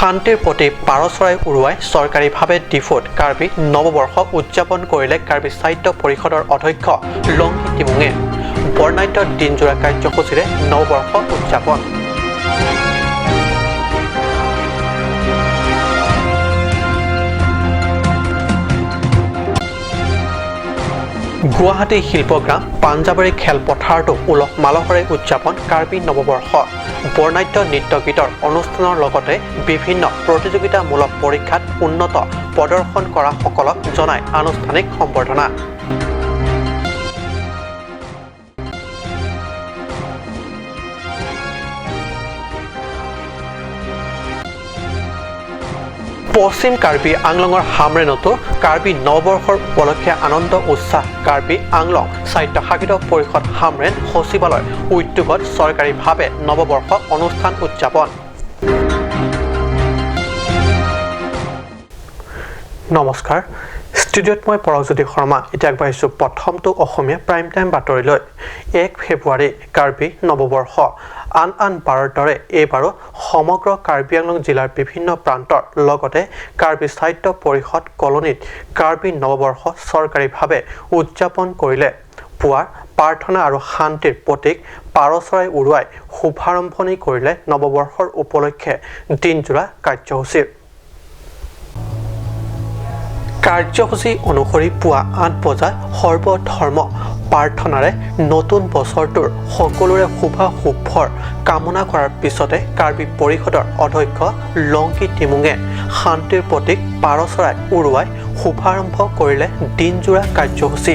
শান্তিৰ প্ৰতি পাৰ চৰাই উৰুৱাই চৰকাৰীভাৱে ডিফুত কাৰ্বি নৱবৰ্ষ উদযাপন কৰিলে কাৰ্বি সাহিত্য পৰিষদৰ অধ্যক্ষ লংকি টিমুঙে। বৰ্ণাঢ্য দিনজোৰা কাৰ্যসূচীৰে নৱবৰ্ষ উদযাপন। গুৱাহাটী শিল্পগ্ৰাম পাঞ্জাবাৰী খেলপথাৰতো উলহ মালহেৰে উদযাপন কাৰ্বি নৱবৰ্ষ। বৰ্ণাঢ্য নৃত্য গীতৰ অনুষ্ঠানৰ লগতে বিভিন্ন প্ৰতিযোগিতামূলক পৰীক্ষাত উন্নত প্ৰদৰ্শন কৰা সকলক জনায় আনুষ্ঠানিক সম্বৰ্ধনা। পশ্চিম কাৰ্বি আংলঙৰ হামৰেনতো কাৰ্বি নৱবৰ্ষৰ উপলক্ষে আনন্দ উৎসাহ। কাৰ্বি আংলং স্বায়ত্তশাসিত পৰিষদ হামৰেন সচিবালয় উদ্যোগত চৰকাৰীভাৱে নৱবৰ্ষ অনুষ্ঠান উদযাপন। নমস্কাৰ, ষ্টুডিঅ'ত মই পৰজ্যোতি শৰ্মা। এতিয়া আগবাঢ়িছোঁ প্ৰথমটো অসমীয়া প্ৰাইম টাইম বাতৰিলৈ। 1 ফেব্ৰুৱাৰী কাৰ্বি নৱবৰ্ষ। আন বাৰৰ দৰে এইবাৰো সমগ্ৰ কাৰ্বি আংলং জিলাৰ বিভিন্ন প্ৰান্তৰ লগতে কাৰ্বি সাহিত্য পৰিষদ কলনীত কাৰ্বি নৱবৰ্ষ চৰকাৰীভাৱে উদযাপন কৰিলে। পুৱাৰ প্ৰাৰ্থনা আৰু শান্তিৰ প্ৰতীক পাৰ চৰাই উৰুৱাই শুভাৰম্ভণি কৰিলে নৱবৰ্ষৰ উপলক্ষে দিনজোৰা কাৰ্যসূচী। কাৰ্যসূচী অনুসৰি পুৱা 8 বজাত সৰ্বধৰ্ম প্ৰাৰ্থনাৰে নতুন বছৰটোৰ সকলোৰে শুভাশুভৰ কামনা কৰাৰ পিছতে কাৰ্বি পৰিষদৰ অধ্যক্ষ লংকি টিমুঙে শান্তিৰ প্ৰতীক পাৰ চৰাই উৰুৱাই শুভাৰম্ভ কৰিলে দিনজোৰা কাৰ্যসূচী।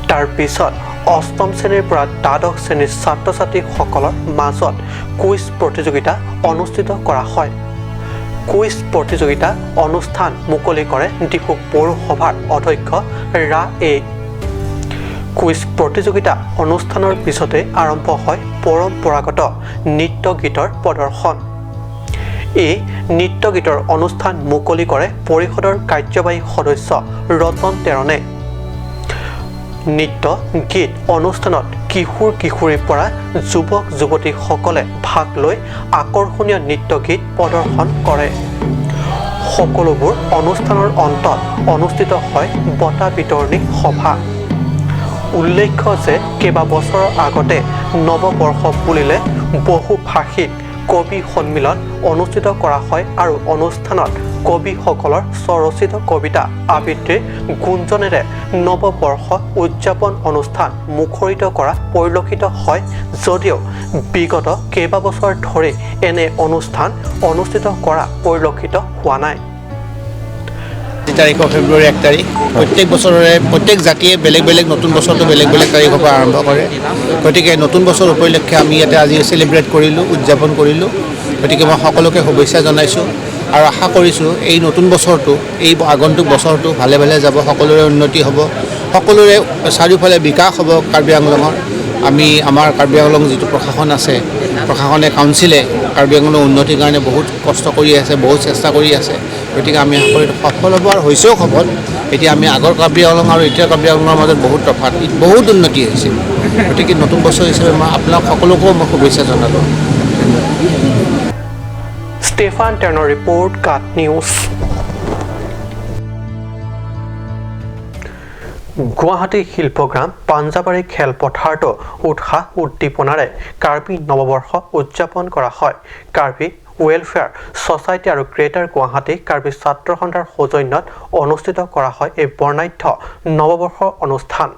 তাৰ পিছত অষ্টম শ্ৰেণীৰ পৰা দ্বাদশ শ্ৰেণীৰ ছাত্ৰ ছাত্ৰীসকলৰ মাজত কুইজ প্ৰতিযোগিতা অনুষ্ঠিত কৰা হয়। কুইজ প্ৰতিযোগিতা অনুষ্ঠান মুকলি কৰে ডিফু পৌৰসভাৰ অধ্যক্ষ ৰা.এ। কুইজ প্ৰতিযোগিতা অনুষ্ঠানৰ পিছতে আৰম্ভ হয় পৰম্পৰাগত নৃত্য গীতৰ প্ৰদৰ্শন। এই নৃত্য গীতৰ অনুষ্ঠান মুকলি কৰে পৰিষদৰ কাৰ্যবাহী সদস্য ৰতন তেৰণে। নৃত্য গীত অনুষ্ঠানত কিশোৰ কিশোৰীৰ পৰা যুৱক যুৱতীসকলে ভাগ লৈ আকৰ্ষণীয় নৃত্য গীত প্ৰদৰ্শন কৰে। সকলোবোৰ অনুষ্ঠানৰ অন্তত অনুষ্ঠিত হয় বঁটা বিতৰণী সভা। উল্লেখ্য যে কেইবাবছৰৰ আগতে নৱবৰ্ষ বুলিলে বহুভাষিক কবি সন্মিলন অনুষ্ঠিত কৰা হয় আৰু অনুষ্ঠানত কবিসকলৰ স্বৰচিত কবিতা আবৃত্তিৰ গুঞ্জনেৰে নৱবৰ্ষ উদযাপন অনুষ্ঠান মুখৰিত কৰা পৰিলক্ষিত হয় যদিও বিগত কেইবাবছৰ ধৰি এনে অনুষ্ঠান অনুষ্ঠিত কৰা পৰিলক্ষিত হোৱা নাই। 1 ফেব্ৰুৱাৰী 1 তাৰিখ প্ৰত্যেক বছৰৰে প্ৰত্যেক জাতিয়ে বেলেগ বেলেগ নতুন বছৰটো বেলেগ বেলেগ তাৰিখৰ পৰা আৰম্ভ কৰে। গতিকে নতুন বছৰ উপলক্ষে আমি ইয়াতে আজি চেলিব্ৰেট কৰিলোঁ, উদযাপন কৰিলোঁ। গতিকে মই সকলোকে শুভেচ্ছা জনাইছোঁ আৰু আশা কৰিছোঁ এই নতুন বছৰটো, এই আগন্তুক বছৰটো ভালে ভালে যাব, সকলোৰে উন্নতি হ'ব, সকলোৰে চাৰিওফালে বিকাশ হ'ব কাৰ্বি আংলঙৰ। আমাৰ কাৰ্বি আংলং যিটো প্ৰশাসন আছে, প্ৰশাসনে কাউন্সিলে কাৰ্বি আংলঙৰ উন্নতিৰ কাৰণে বহুত কষ্ট কৰি আছে, বহুত চেষ্টা কৰি আছে। গতিকে আমি আশা কৰি সফল হ'ব আৰু হৈছেও সফল। এতিয়া আমি আগৰ কাৰ্বি আংলং আৰু এতিয়াৰ কাৰ্বি আংলঙৰ মাজত বহুত তফাৎ, বহুত উন্নতি হৈছে। গতিকে নতুন বছৰ হিচাপে মই আপোনাক সকলোকো মই শুভেচ্ছা জনালোঁ। ষ্টেফান টেনৰ report, cut news. Guwahati Shilpagram Panjabari খেলপথাৰতো উৎসাহ উদ্দীপনাৰে কাৰ্বি নৱবৰ্ষ উদযাপন কৰা হয়। কাৰ্বি ৱেলফেয়াৰ ছ'চাইটি আৰু গ্ৰেটাৰ গুৱাহাটী কাৰ্বি ছাত্ৰ সন্থাৰ সৌজন্যত অনুষ্ঠিত কৰা হয় এই বৰ্ণাঢ্য নৱবৰ্ষ অনুষ্ঠান।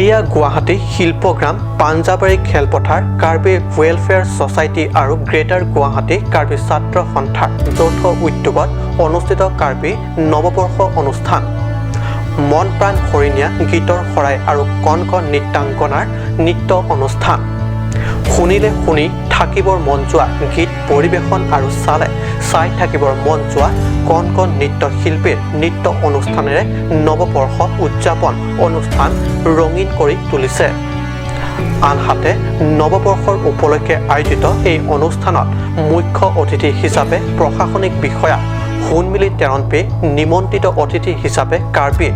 এয়া গুৱাহাটী শিল্পগ্ৰাম পাঞ্জাবাৰী খেলপথাৰ কাৰ্বি ৱেলফেয়াৰ ছ'চাইটি আৰু গ্ৰেটাৰ গুৱাহাটী কাৰ্বি ছাত্ৰ সন্থাৰ যৌথ উদ্যোগত অনুষ্ঠিত কাৰ্বি নৱবৰ্ষ অনুষ্ঠান। মন প্ৰাণ হৰিণীয়া গীতৰ শৰাই আৰু কণ কণ নৃত্যাংগনাৰ নৃত্য অনুষ্ঠান। শুনিলে শুনি থাকিবৰ মন যোৱা গীত পৰিৱেশন আৰু চাই থাকিবৰ মন যোৱা কণ কণ নৃত্যশিল্পীৰ নৃত্য অনুষ্ঠানেৰে নৱবৰ্ষ উদযাপন অনুষ্ঠান ৰঙীন কৰি তুলিছে। আনহাতে নৱবৰ্ষৰ উপলক্ষে আয়োজিত এই অনুষ্ঠানত মুখ্য অতিথি হিচাপে প্ৰশাসনিক বিষয়া হুনমিলি তেৰণপে নিমন্ত্ৰিত অতিথি হিচাপে কাৰ্বি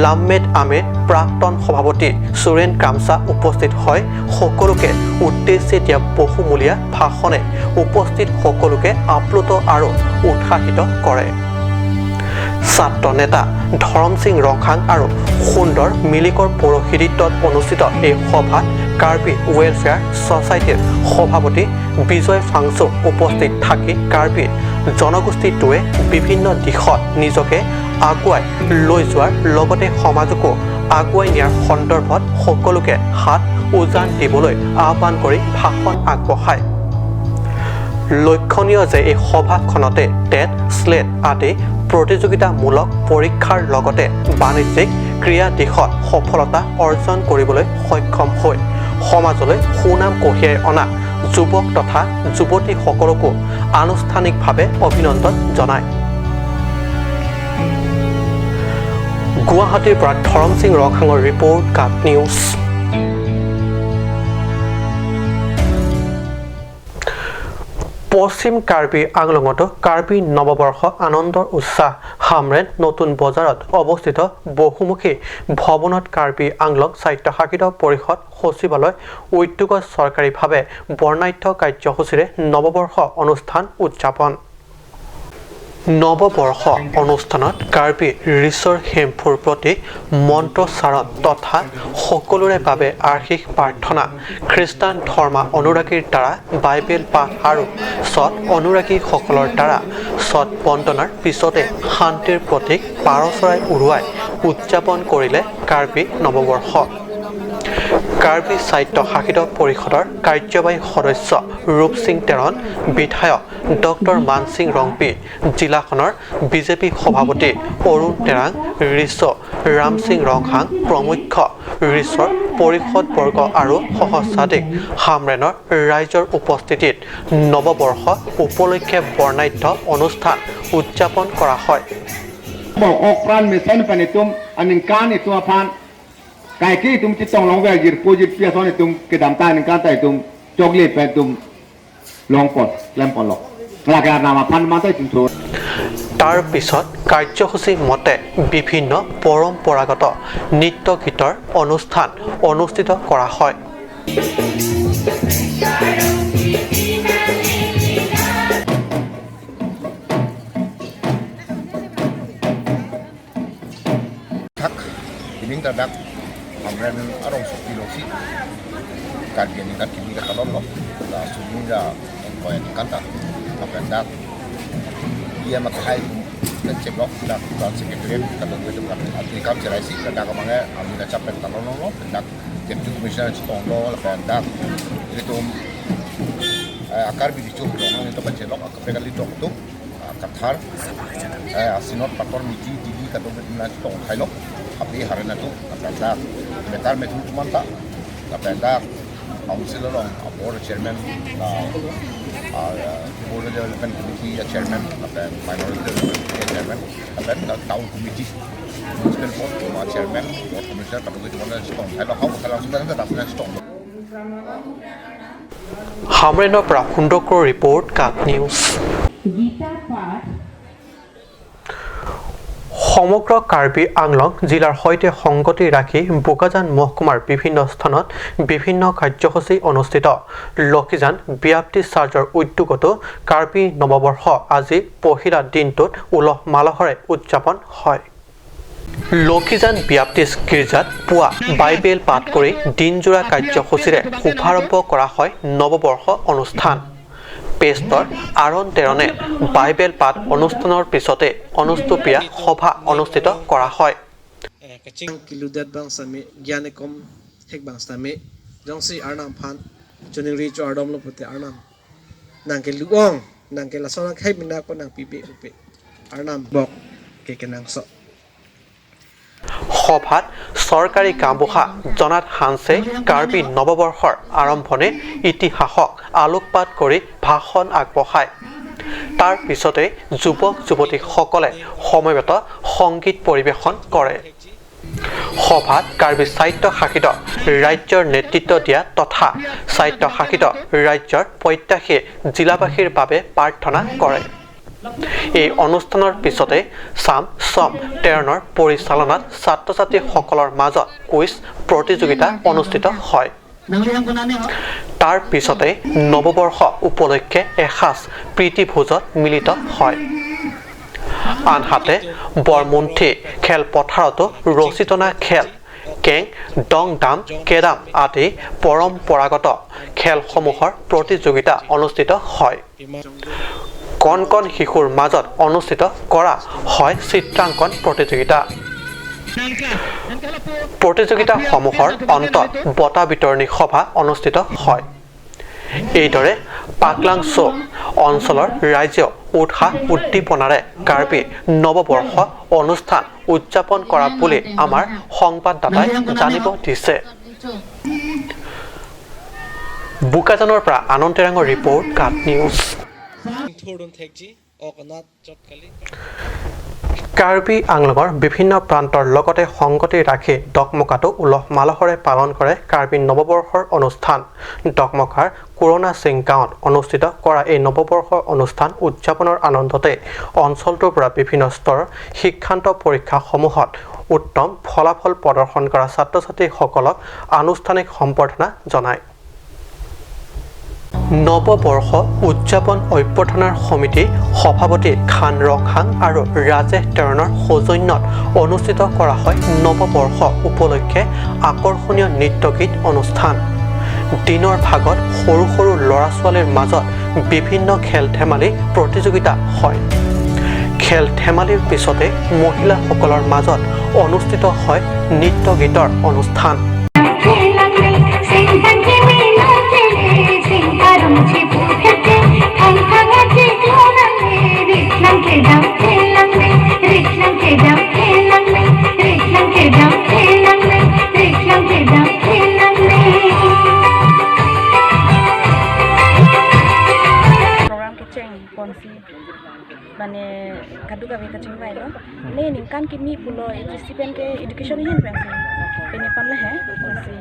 লামমেট আমেৰ প্ৰাক্তন সভাপতি সুৰেন কামচা উপস্থিত হয় সকলোকে উদ্দেশ্যে দিয়া বহুমূলীয়া ভাষণে উপস্থিত সকলোকে আপ্লুত আৰু উৎসাহিত কৰে ছাত্ৰ নেতা ধৰম সিং ৰংখাং আৰু সুন্দৰ মিলিকৰ পৌৰোহিত্যত অনুষ্ঠিত এই সভাত কাৰ্বি ৱেলফেয়াৰ ছ'চাইটিৰ সভাপতি বিজয় ফাংচু উপস্থিত থাকি কাৰ্বি জনগোষ্ঠীটোৱে বিভিন্ন দিশত নিজকে আগুৱাই লৈ যোৱাৰ লগতে সমাজকো আগুৱাই নিয়াৰ সন্দৰ্ভত সকলোকে হাত উজান দিবলৈ আহ্বান কৰি ভাষণ আগবঢ়ায় লক্ষণীয় যে এই সভাখনতে টেট স্লেট আদি প্ৰতিযোগিতামূলক পৰীক্ষাৰ লগতে বাণিজ্যিক ক্ৰিয়া দিশত সফলতা অৰ্জন কৰিবলৈ সক্ষম হৈ সমাজলৈ সুনাম কঢ়িয়াই অনা যুৱক তথা যুৱতীসকলকো আনুষ্ঠানিকভাৱে অভিনন্দন জনায় গুৱাহাটীৰ পৰা ধৰম সিং ৰংখাঙৰ ৰিপৰ্ট কাট নিউজ পশ্চিম কাৰ্বি আংলঙতো কাৰ্বি নৱবৰ্ষ আনন্দৰ উৎসাহ হামৰেন নতুন বজাৰত অৱস্থিত বহুমুখী ভৱনত কাৰ্বি আংলং স্বায়ত্তশাসিত পৰিষদ সচিবালয় উদ্যোগত চৰকাৰীভাৱে বৰ্ণাঢ্য কাৰ্যসূচীৰে নৱবৰ্ষ অনুষ্ঠান উদযাপন নৱবৰ্ষ অনুষ্ঠানত কাৰ্বি ঋষৰ হেমফুৰ প্ৰতি মন্ত্ৰচাৰণ তথা সকলোৰে বাবে আৰ্শিক প্ৰাৰ্থনা খ্ৰীষ্টান ধৰ্মা অনুৰাগীৰ দ্বাৰা বাইবেল পাঠ আৰু সৎ অনুৰাগীসকলৰ দ্বাৰা সৎ বন্দনাৰ পিছতে শান্তিৰ প্ৰতীক পাৰ চৰাই উৰুৱাই উদযাপন কৰিলে কাৰ্বি নৱবৰ্ষ কাৰ্বি স্বায়ত্তশাসিত পৰিষদৰ কাৰ্যবাহী সদস্য ৰূপ সিং তেৰণ বিধায়ক ডক্টৰ মান সিং ৰংপি জিলাখনৰ বিজেপি সভাপতি অৰুণ তেৰাং ঋষ ৰাম সিং ৰংখাং প্ৰমুখ্য ঋষৰ পৰিষদবৰ্গ আৰু সহস্ৰাধিক হামৰেনৰ ৰাইজৰ উপস্থিতিত নৱবৰ্ষ উপলক্ষে বৰ্ণাঢ্য অনুষ্ঠান উদযাপন কৰা হয় cái kia tum chỉ tông lòng về gì positive phía sau này tum cái đam tai nên cái tai tum chocolate pe tum long pot lem pot lok là cái nào mà pan mà tới chúng tôi তাৰ পিছত কাৰ্যসূচী মতে বিভিন্ন পৰম্পৰাগত নৃত্য গীতৰ অনুষ্ঠান অনুষ্ঠিত কৰা হয় Hamren arong suki losi kajian ikan kini kata lolo la suminda engkoyan ikan ta kapenda ia makai dan ceblok dan sekretariat kata gue tu kan arti kam cerai si kata kamangnya ambil capek tangan lolo kendak jadi komisioner citonglo la kapenda itu akar bi dicu lolo itu pencelok akar li tok tu kathar asinot pator miti digi kata gue na citong thailok api harana tu kapenda Metar metu manta, kapenda, council long, board chairman, board development committee chairman, minority development chairman, kapenda town committee, municipal board chairman, board commissioner, kata itu mana stone. Hello, how kalau sudah ada dasarnya stone. হামৰেনৰ পৰা সুন্দকৰ report cut news সমগ্ৰ কাৰ্বি আংলং জিলাৰ সৈতে সংগতি ৰাখি বোকাজান মহকুমাৰ বিভিন্ন স্থানত বিভিন্ন কাৰ্যসূচী অনুষ্ঠিত লক্ষীজান ব্যাপ্তি চাৰ্জৰ উদ্যোগতো কাৰ্বি নৱবৰ্ষ আজি পহিলা দিনটোত উলহ মালহৰে উদযাপন হয় লক্ষীজান ব্যাপ্তিষ্ট গীৰ্জাত পুৱা বাইবেল পাঠ কৰি দিনজোৰা কাৰ্যসূচীৰে শুভাৰম্ভ কৰা হয় নৱবৰ্ষ অনুষ্ঠান পেষ্টৰ আৰণ তেৰণে বাইবেল পাঠ অনুষ্ঠানৰ পিছতে অনুষ্টুপীয়া সভা অনুষ্ঠিত কৰা হয় kacang kiludat bang sami gyane kom hek bang sami jongsi arnam phan chuning ri chu ardom lo puti arnam nang ke luong nang ke lasona khai minda ko nang pipi upi arnam bok ke kenang so সভাত চৰকাৰী গাঁওবুঢ়া জনাত হানছে কাৰ্বি নৱবৰ্ষৰ আৰম্ভণিৰ ইতিহাসক আলোকপাত কৰি ভাষণ আগবঢ়ায় তাৰ পিছতে যুৱক যুৱতীসকলে সমবেত সংগীত পৰিৱেশন কৰে সভাত কাৰ্বি স্বায়ত্তশাসিত ৰাজ্যৰ নেতৃত্ব দিয়া তথা স্বায়ত্তশাসিত ৰাজ্যৰ প্ৰত্যাশী জিলাবাসীৰ বাবে প্ৰাৰ্থনা কৰে এই অনুষ্ঠানৰ পিছতে সাম সম টেৰণৰ পৰিচালনাত ছাত্ৰ ছাত্ৰীসকলৰ মাজত কুইজ প্ৰতিযোগিতা অনুষ্ঠিত হয় তাৰ পিছতে নৱবৰ্ষ উপলক্ষে এসাঁজ প্ৰীতিভোজত মিলিত হয় আনহাতে বৰমুন্থি খেলপথাৰতো ৰচিতনা খেল কেং ডং ডাম কেৰাম আদি পৰম্পৰাগত খেলসমূহৰ প্ৰতিযোগিতা অনুষ্ঠিত হয় কণ কণ শিশুৰ মাজত অনুষ্ঠিত কৰা হয় চিত্ৰাংকন প্ৰতিযোগিতা প্ৰতিযোগিতাসমূহৰ অন্তত বঁটা বিতৰণী সভা অনুষ্ঠিত হয় এইদৰে পাকলাং চৌ অঞ্চলৰ ৰাইজে উৎসাহ উদ্দীপনাৰে কাৰ্বি নৱবৰ্ষ অনুষ্ঠান উদযাপন কৰা বুলি আমাৰ সংবাদদাতাই জানিব দিছে বুকাজানৰ পৰা আনন্দ তেৰাঙৰ ৰিপৰ্ট কাট নিউজ কাৰ্বি আংলঙৰ বিভিন্ন প্ৰান্তৰ লগতে সংগতি ৰাখি ডকমকাটো উলহ মালহেৰে পালন কৰে কাৰ্বি নৱবৰ্ষৰ অনুষ্ঠান ডকমকাৰ কৰোনা সিং গাঁৱত অনুষ্ঠিত কৰা এই নৱবৰ্ষৰ অনুষ্ঠান উদযাপনৰ আনন্দতে অঞ্চলটোৰ পৰা বিভিন্ন স্তৰৰ শিক্ষান্ত পৰীক্ষাসমূহত উত্তম ফলাফল প্ৰদৰ্শন কৰা ছাত্ৰ ছাত্ৰীসকলক আনুষ্ঠানিক সম্বৰ্ধনা জনায় নৱবৰ্ষ উদযাপন অভ্যৰ্থনাৰ সমিতি সভাপতি খান ৰখাং আৰু ৰাজেশ টেৰণৰ সৌজন্যত অনুষ্ঠিত কৰা হয় নৱবৰ্ষ উপলক্ষে আকৰ্ষণীয় নৃত্য গীত অনুষ্ঠান দিনৰ ভাগত সৰু সৰু ল'ৰা ছোৱালীৰ মাজত বিভিন্ন খেল ধেমালি প্ৰতিযোগিতা হয় খেল ধেমালিৰ পিছতে মহিলাসকলৰ মাজত অনুষ্ঠিত হয় নৃত্য গীতৰ অনুষ্ঠান মানে kadu kabe kaching bai lo ne ningkan kimi pulo recipient ke education hin pensi pene panle hai konsi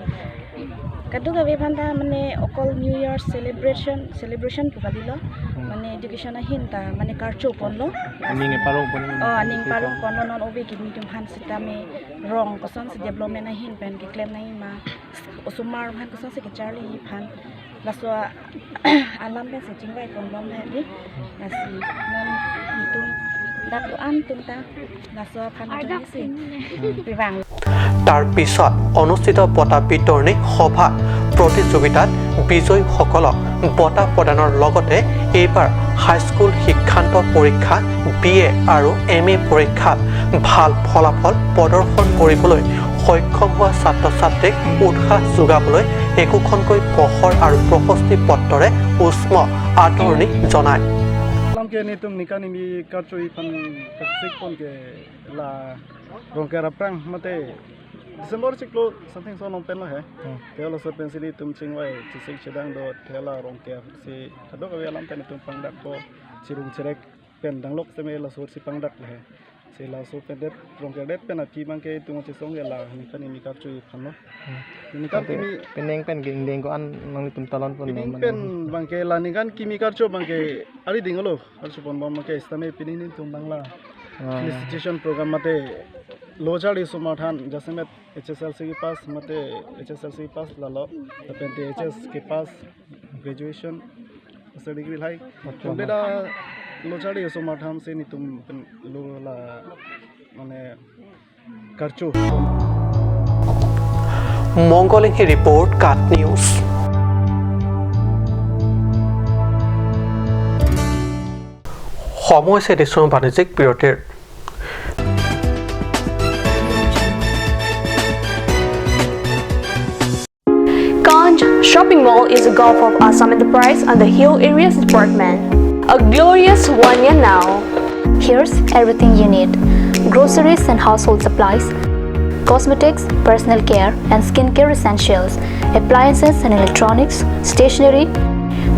kadu kabe phanda mane okol new year celebration pukalilo mane education hin ta mane karcho ponlo ning parong ponlo non obe kimi tum han sitame rong koson se development hin pen ke claim nai ma osumar han koson se ke charlie phan laswa alam pen se chingbai ponlom hai ni nasi non hitung datu an tunta laswa phan si bivang তাৰ পিছত অনুষ্ঠিত বঁটা বিতৰণী সভা প্ৰতিযোগিতাত বিজয়ীসকলক বঁটা প্ৰদানৰ লগতে এইবাৰ হাইস্কুল শিক্ষান্ত পৰীক্ষা BA আৰু MA পৰীক্ষাত ভাল ফলাফল প্ৰদৰ্শন কৰিবলৈ সক্ষম হোৱা ছাত্ৰ ছাত্ৰীক উৎসাহ যোগাবলৈ একোখনকৈ পহৰ আৰু প্ৰশস্তি পত্ৰৰে উষ্ম আদৰণি জনায় ke ni tum nikani mi karchui pan kasik pon ke la rongkera prang mate December ciklo something so long pen lo hai tela so pen sili tum chingwai chisik chedang do tela rongker si kado ka alam pen tum pangdak ko chirung cherek pen danglok se me la sur si pangdak le si la so pen det rongker det pen ati bang ke tum chisong la nikani mi karchui pan lo nikan kimi peneng pen geng ko an nang tum talon pon pen bang ke la nikan kimi karcho bang ke ari dingolo archo pon bang ke istame pinin tum bangla institution program mate लोचाड़ी सुमाठान जैसे मैं HSLC के पास मते HSLC के पास लालो तपें HS के पास graduation से degree लाई बेटा लोचाड़ी सुमाठान से नहीं तुम लोला माने करचो মংগলিংহি ৰিপৰ্ট কাট নিউজ সময় হৈছে দেশৰ বাণিজ্যিক বিৰতিৰ Shopping Mall is a gulf of Assam Enterprise and the Hill Areas Department. A glorious 1 year now. Here's everything you need. Groceries and household supplies, cosmetics, personal care and skincare essentials, appliances and electronics, stationery,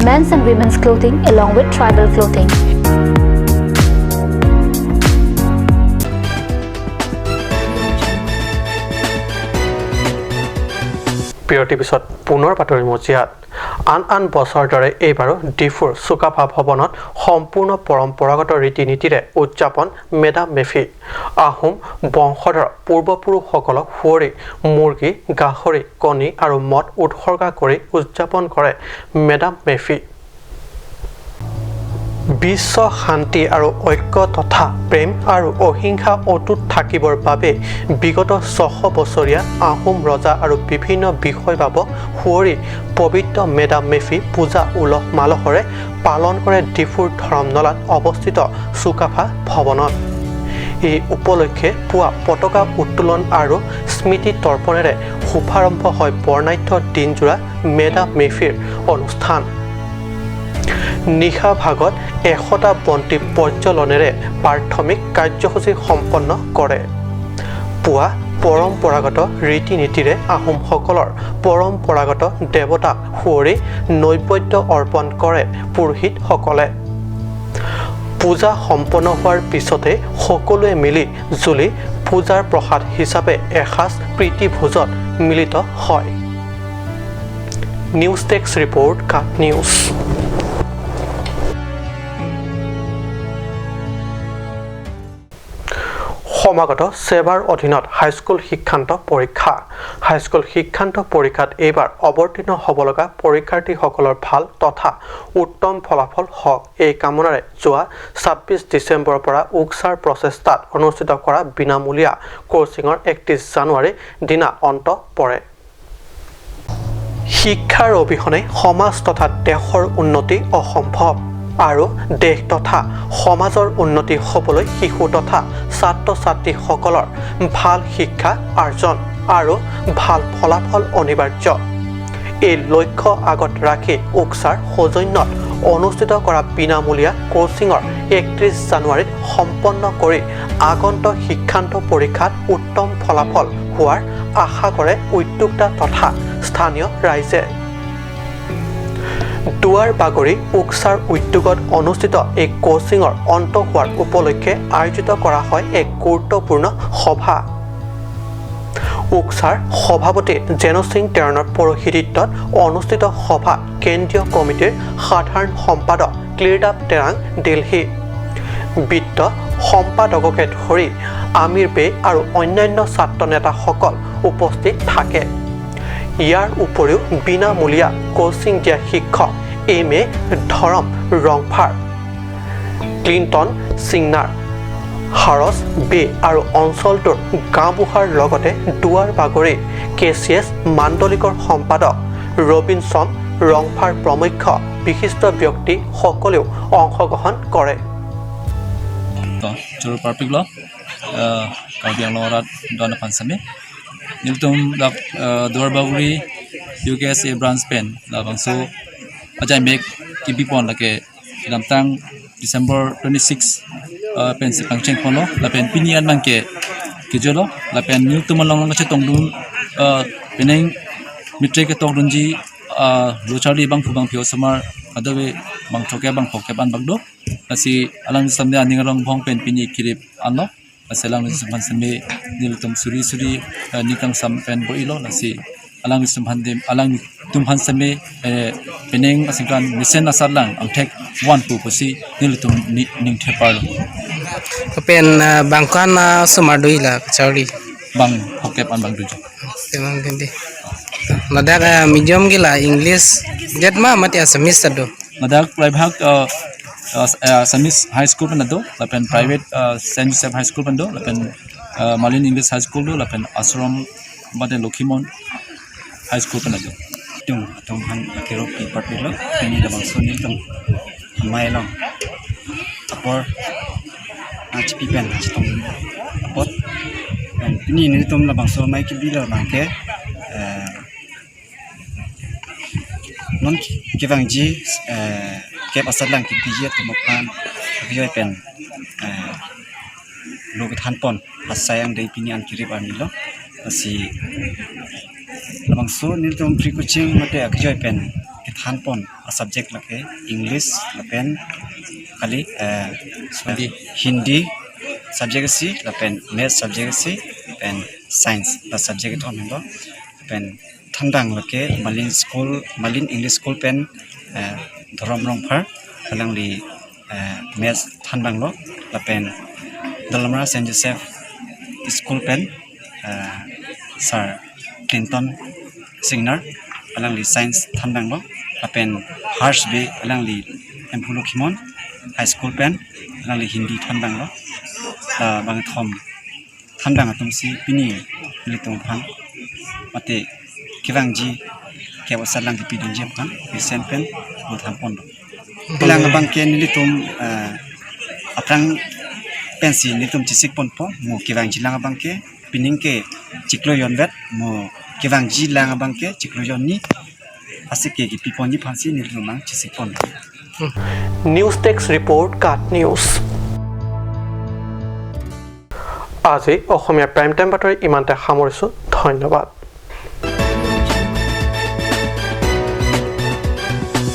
men's and women's clothing along with tribal clothing. বিৰতি পিছত পুনৰ বাতৰি মজিয়াত আন বছৰ দৰে এইবাৰো ডিফুৰ চুকাফা ভৱনত সম্পূৰ্ণ পৰম্পৰাগত ৰীতি নীতিৰে উদযাপন মেডাম মেফি আহোম বংশধৰ পূৰ্বপুৰুষসকলক সুঁৱৰি মুৰ্গী গাহৰি কণী আৰু মদ উৎসৰ্গা কৰি উদযাপন কৰে মেডাম মেফি বিশ্ব শান্তি আৰু ঐক্য তথা প্ৰেম আৰু অহিংসা অটুট থাকিবৰ বাবে বিগত 600 বছৰীয়া আহোম ৰজা আৰু বিভিন্ন বিষয়বাবক সুঁৱৰি পবিত্ৰ মেডাম মেফি পূজা উলহ মালহেৰে পালন কৰে ডিফুৰ ধৰমনলাত অৱস্থিত চুকাফা ভৱনত এই উপলক্ষে পুৱা পতাকা উত্তোলন আৰু স্মৃতি তৰ্পণেৰে শুভাৰম্ভ হয় বৰ্ণাঢ্য দিনজোৰা মেডাম মেফিৰ অনুষ্ঠান নিশা ভাগত 100টা বন্তি প্ৰজ্বলনেৰে প্ৰাথমিক কাৰ্যসূচী সম্পন্ন কৰে পুৱা পৰম্পৰাগত ৰীতি নীতিৰে আহোমসকলৰ পৰম্পৰাগত দেৱতা সুঁৱৰি নৈবেদ্য অৰ্পণ কৰে পুৰোহিতসকলে পূজা সম্পন্ন হোৱাৰ পিছতে সকলোৱে মিলি জুলি পূজাৰ প্ৰসাদ হিচাপে এসাঁজ প্ৰীতিভোজত মিলিত হয় news tax report cut news সমাগত সেৱাৰ অধীনত হাইস্কুল শিক্ষান্ত পৰীক্ষাত এইবাৰ অৱতীৰ্ণ হ'ব লগা পৰীক্ষাৰ্থীসকলৰ ভাল তথা উত্তম ফলাফল হওক এই কামনাৰে যোৱা 26 ডিচেম্বৰৰ পৰা উকছাৰ প্ৰচেষ্টাত অনুষ্ঠিত কৰা বিনামূলীয়া কোচিঙৰ 31 জানুৱাৰী দিনা অন্ত পৰে শিক্ষাৰ অবিহনে সমাজ তথা দেশৰ উন্নতি অসম্ভৱ আৰু দেশ তথা সমাজৰ উন্নতি হ'বলৈ শিশু তথা ছাত্ৰ-ছাত্ৰীসকলৰ ভাল শিক্ষা আৰ্জন আৰু ভাল ফলাফল অনিবাৰ্য এই লক্ষ্য আগত ৰাখি উকছাৰ সৌজন্যত অনুষ্ঠিত কৰা বিনামূলীয়া কোচিঙৰ 31 জানুৱাৰীত সম্পন্ন কৰি আগন্তুক শিক্ষান্ত পৰীক্ষাত উত্তম ফলাফল হোৱাৰ আশা কৰে উদ্যোক্তা তথা স্থানীয় ৰাইজে দুৱাৰ বাগৰি উকছাৰ উদ্যোগত অনুষ্ঠিত এই কোচিঙৰ অন্ত হোৱাৰ উপলক্ষে আয়োজিত কৰা হয় এক গুৰুত্বপূৰ্ণ সভা উকছাৰ সভাপতি জেনু সিং টেৰণৰ পৌৰোহিত্যত অনুষ্ঠিত সভা কেন্দ্ৰীয় কমিটিৰ সাধাৰণ সম্পাদক ক্লিৰদাপ টেৰাং দিল্লী বিত্ত সম্পাদককে ধৰি আমিৰ বে আৰু অন্যান্য ছাত্ৰ নেতাসকল উপস্থিত থাকে ইয়াৰ উপৰিও বিনামূলীয়া কোচিং দিয়া শিক্ষক এম.এ. ধৰম ৰংফাৰ ক্লিণ্টন সিংনাৰ হাৰছ বে আৰু অঞ্চলটোৰ গাঁওবুঢ়াৰ লগতে দুৱাৰ বাগৰি কেচিএছ মাণ্ডলিকৰ সম্পাদক ৰবিনসন ৰংফাৰ প্ৰমুখ্য বিশিষ্ট ব্যক্তি সকলেও অংশগ্ৰহণ কৰে Niltum duar baguri UKSA branch pen labangso ajai mek kibipon lake lamtang December 26 pen si pangcheng kono la pen pinian mangke kijolo la pen niltum long che tongdun peneng mitre ke tongdunji lochari bang phubang phio samar adawe bang thoke bang phoke ban bagdo asi alang samne aningalong bong pen pini kirip anlo asalang nisumhan same niltum suri nikang sampen boilo nasi alang nisumhan dem alang tumhan same peneng asingkan misen asarlang angtek one pu posi niltum ning thepalo pen bangkan sumarduila chauri bang hokep an bang duji temang dindi madak medium gila english jetma mati Assamese ado madak private Assamese high school panado lapen private Saint Joseph high school pando lapen Malin English high school do lapen Ashram baden Lokhimon high school panado tung han akero department lo ini da bangso ni tung mai lo apor HP pen tung apot dan ini ni tum la bangso mai ki bi lo bangke non kivang ji kep asalang ki piye tumapan bioi pen log than pon asayang dei pinian kirip ani lo asi labangso nil tom free coaching mate akjoi pen ki than pon a subject lake english lapen kali hindi subject si lapen math subject si pen science la subject on lo pen thandang lake malin English school pen dhorom rongphar alang li mes thandang lo la pen dalamra Saint Joseph school pen sir Clinton Singer alang li science thandang lo la pen harsh be alang li Empulo Kimon high school pen alang li Hindi thandang lo bang thom thandang atum si pini litung phang mate kivangji kewasan lang dipidun jam kan recent pen motham pon bilang abang ke nilitum aprang pensi nilitum cisik pon po mo kivangji lang abang ke pining ke cikloyon vet mo kivangji lang abang ke cikloyon ni asik ke pipon ni phansi nilitum mang cisik pon news desk report cut news আজি Asomiya prime time বাতৰি ইমানতে সামৰিছোঁ ধন্যবাদ